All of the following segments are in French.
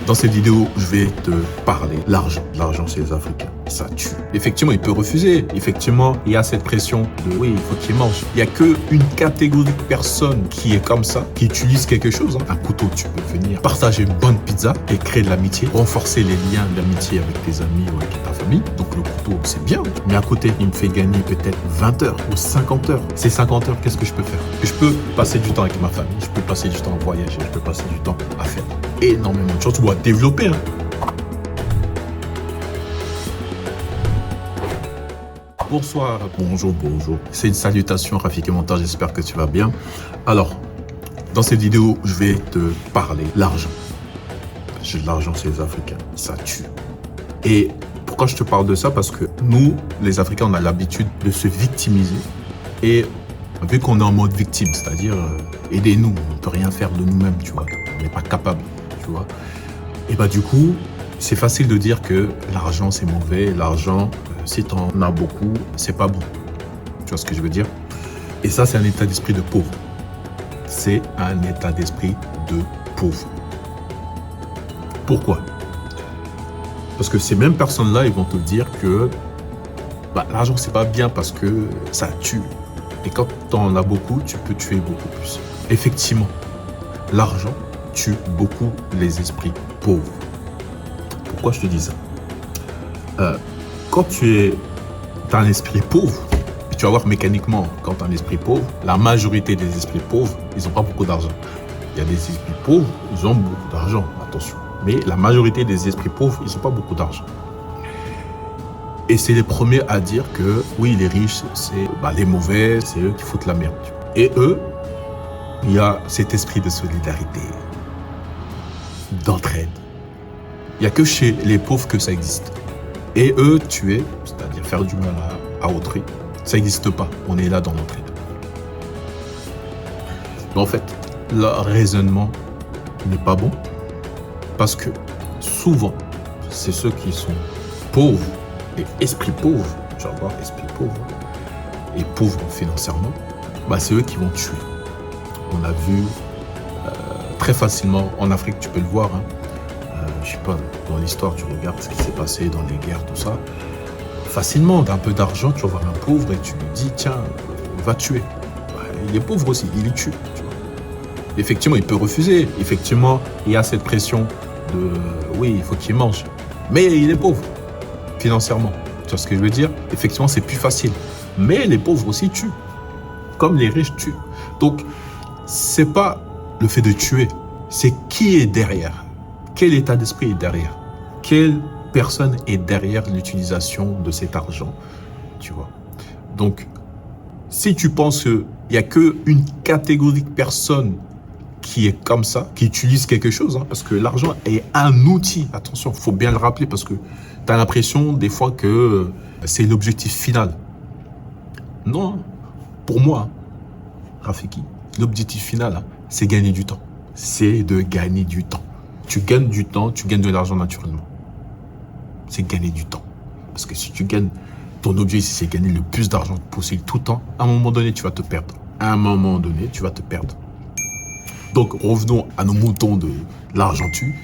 Dans cette vidéo, je vais te parler de l'argent. L'argent chez les Africains, ça tue. Effectivement, il peut refuser. Effectivement, il y a cette pression de oui, il faut qu'il mange. Il n'y a qu'une catégorie de personnes qui est comme ça, qui utilise quelque chose. Un couteau, tu peux venir partager une bonne pizza et créer de l'amitié, renforcer les liens d'amitié avec tes amis ou avec ta famille. Donc le couteau, c'est bien. Mais à côté, il me fait gagner peut-être 20 heures ou 50 heures. Ces 50 heures, qu'est-ce que je peux faire? Je peux passer du temps avec ma famille, je peux passer du temps à voyager, je peux passer du temps à faire énormément de choses. Tu dois développer. Bonsoir, bonjour. C'est une salutation, Rafiki Montage, j'espère que tu vas bien. Alors, dans cette vidéo, je vais te parler de l'argent. L'argent chez les Africains, ça tue. Et pourquoi je te parle de ça? Parce que nous, les Africains, on a l'habitude de se victimiser. Et vu qu'on est en mode victime, c'est-à-dire aidez-nous, on ne peut rien faire de nous-mêmes, tu vois. On n'est pas capable, tu vois. Et bah du coup, c'est facile de dire que l'argent c'est mauvais, l'argent, si tu en as beaucoup, c'est pas bon. Tu vois ce que je veux dire? Et ça, c'est un état d'esprit de pauvre. C'est un état d'esprit de pauvre. Pourquoi? Parce que ces mêmes personnes-là, ils vont te dire que l'argent c'est pas bien parce que ça tue. Et quand tu en as beaucoup, tu peux tuer beaucoup plus. Effectivement, l'argent tue beaucoup les esprits pauvres. Pourquoi je te dis ça? Quand tu as un esprit pauvre, tu vas voir mécaniquement, quand tu as un esprit pauvre, la majorité des esprits pauvres, ils n'ont pas beaucoup d'argent. Il y a des esprits pauvres, ils ont beaucoup d'argent, attention. Mais la majorité des esprits pauvres, ils n'ont pas beaucoup d'argent. Et c'est les premiers à dire que, oui, les riches, c'est les mauvais, c'est eux qui foutent la merde. Et eux, il y a cet esprit de solidarité, d'entraide. Il n'y a que chez les pauvres que ça existe. Et eux, tuer, c'est-à-dire faire du mal à autrui, ça n'existe pas. On est là dans l'entraide. Mais en fait, leur raisonnement n'est pas bon parce que souvent, c'est ceux qui sont pauvres et esprits pauvres, tu vas voir, esprits pauvres et pauvres financièrement, c'est eux qui vont tuer. On a vu très facilement en Afrique, tu peux le voir, je sais pas, dans l'histoire, tu regardes ce qui s'est passé dans les guerres, tout ça. Facilement, d'un peu d'argent, tu vas voir un pauvre et tu lui dis, tiens, va tuer. Il est pauvre aussi, il est tue. Tu vois. Effectivement, il peut refuser. Effectivement, il y a cette pression de, oui, il faut qu'il mange. Mais il est pauvre, financièrement. Tu vois ce que je veux dire? Effectivement, c'est plus facile. Mais les pauvres aussi tuent, comme les riches tuent. Donc, c'est pas le fait de tuer, c'est qui est derrière. Quel état d'esprit est derrière? Quelle personne est derrière l'utilisation de cet argent? Tu vois. Donc, si tu penses qu'il n'y a qu'une catégorie de personnes qui est comme ça, qui utilise quelque chose, parce que l'argent est un outil. Attention, il faut bien le rappeler parce que tu as l'impression des fois que c'est l'objectif final. Non, pour moi, Rafiki, l'objectif final, c'est gagner du temps. C'est de gagner du temps. Tu gagnes du temps, tu gagnes de l'argent naturellement. C'est gagner du temps. Parce que si tu gagnes, ton objectif, c'est gagner le plus d'argent possible tout le temps, à un moment donné, tu vas te perdre. À un moment donné, tu vas te perdre. Donc, revenons à nos moutons de l'argent tue.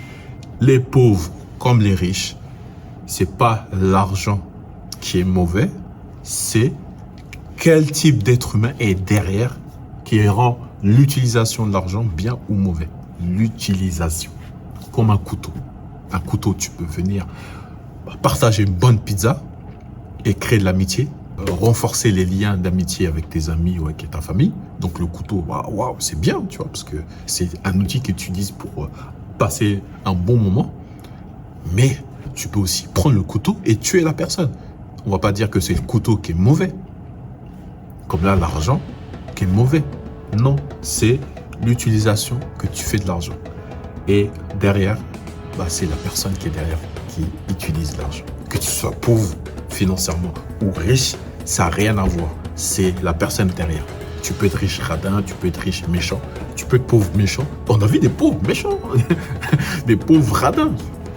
Les pauvres comme les riches, c'est pas l'argent qui est mauvais, c'est quel type d'être humain est derrière qui rend l'utilisation de l'argent bien ou mauvais. L'utilisation. Comme un couteau. Un couteau, tu peux venir partager une bonne pizza et créer de l'amitié, renforcer les liens d'amitié avec tes amis ou avec ta famille. Donc le couteau, waouh, c'est bien, tu vois, parce que c'est un outil que tu utilises pour passer un bon moment. Mais tu peux aussi prendre le couteau et tuer la personne. On va pas dire que c'est le couteau qui est mauvais. Comme là, l'argent qui est mauvais. Non, c'est l'utilisation que tu fais de l'argent. Et derrière, c'est la personne qui est derrière qui utilise l'argent. Que tu sois pauvre financièrement ou riche, ça n'a rien à voir. C'est la personne derrière. Tu peux être riche radin, tu peux être riche méchant, tu peux être pauvre méchant. On a vu des pauvres méchants, des pauvres radins.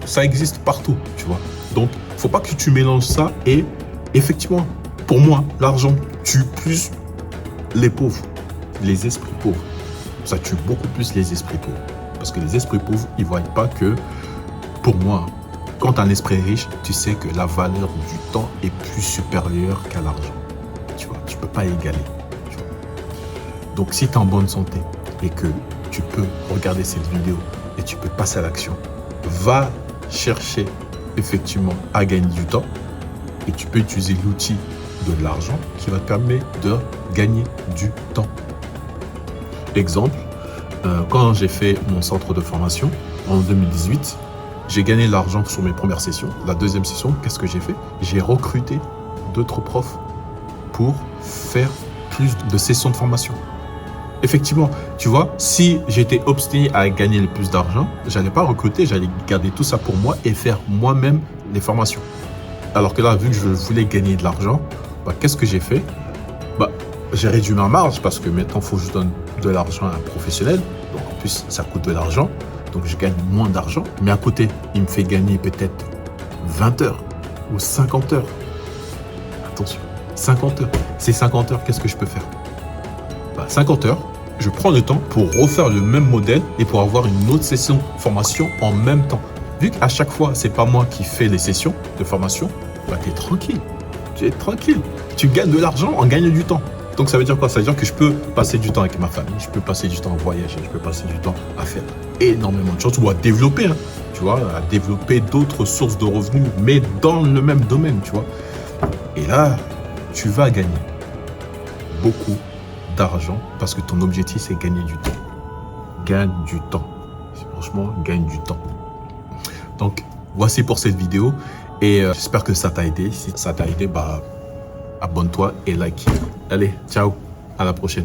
Ça existe partout, tu vois. Donc, il ne faut pas que tu mélanges ça. Et effectivement, pour moi, l'argent tue plus les pauvres, les esprits pauvres. Ça tue beaucoup plus les esprits pauvres. Parce que les esprits pauvres, ils ne voient pas que Pour moi, quand tu as un esprit riche, tu sais que la valeur du temps est plus supérieure qu'à l'argent. Tu vois, tu peux pas égaler. Tu vois. Donc, si tu es en bonne santé et que tu peux regarder cette vidéo et tu peux passer à l'action, va chercher effectivement à gagner du temps et tu peux utiliser l'outil de l'argent qui va te permettre de gagner du temps. Exemple, quand j'ai fait mon centre de formation en 2018, j'ai gagné de l'argent sur mes premières sessions. La deuxième session, qu'est-ce que j'ai fait? J'ai recruté d'autres profs pour faire plus de sessions de formation. Effectivement, tu vois, si j'étais obstiné à gagner le plus d'argent, j'allais pas recruter, j'allais garder tout ça pour moi et faire moi-même les formations. Alors que là, vu que je voulais gagner de l'argent, bah, qu'est-ce que j'ai fait? Bah, j'ai réduit ma marge parce que maintenant, il faut que je donne de l'argent à un professionnel. Donc, en plus, ça coûte de l'argent. Donc, je gagne moins d'argent. Mais à côté, il me fait gagner peut-être 20 heures ou 50 heures. Attention, 50 heures. Ces 50 heures, qu'est-ce que je peux faire? Bah, 50 heures, je prends le temps pour refaire le même modèle et pour avoir une autre session de formation en même temps. Vu qu'à chaque fois, c'est pas moi qui fais les sessions de formation, bah, tu es tranquille. Tu es tranquille. Tu gagnes de l'argent en gagnant du temps. Donc ça veut dire quoi? Ça veut dire que je peux passer du temps avec ma famille, je peux passer du temps à voyager, je peux passer du temps à faire énormément de choses ou à développer, hein, tu vois, à développer d'autres sources de revenus, mais dans le même domaine, tu vois. Et là, tu vas gagner beaucoup d'argent parce que ton objectif, c'est gagner du temps. Gagne du temps. Franchement, gagne du temps. Donc, voici pour cette vidéo et j'espère que ça t'a aidé. Si ça t'a aidé, bah, abonne-toi et like. Allez, ciao, à la prochaine.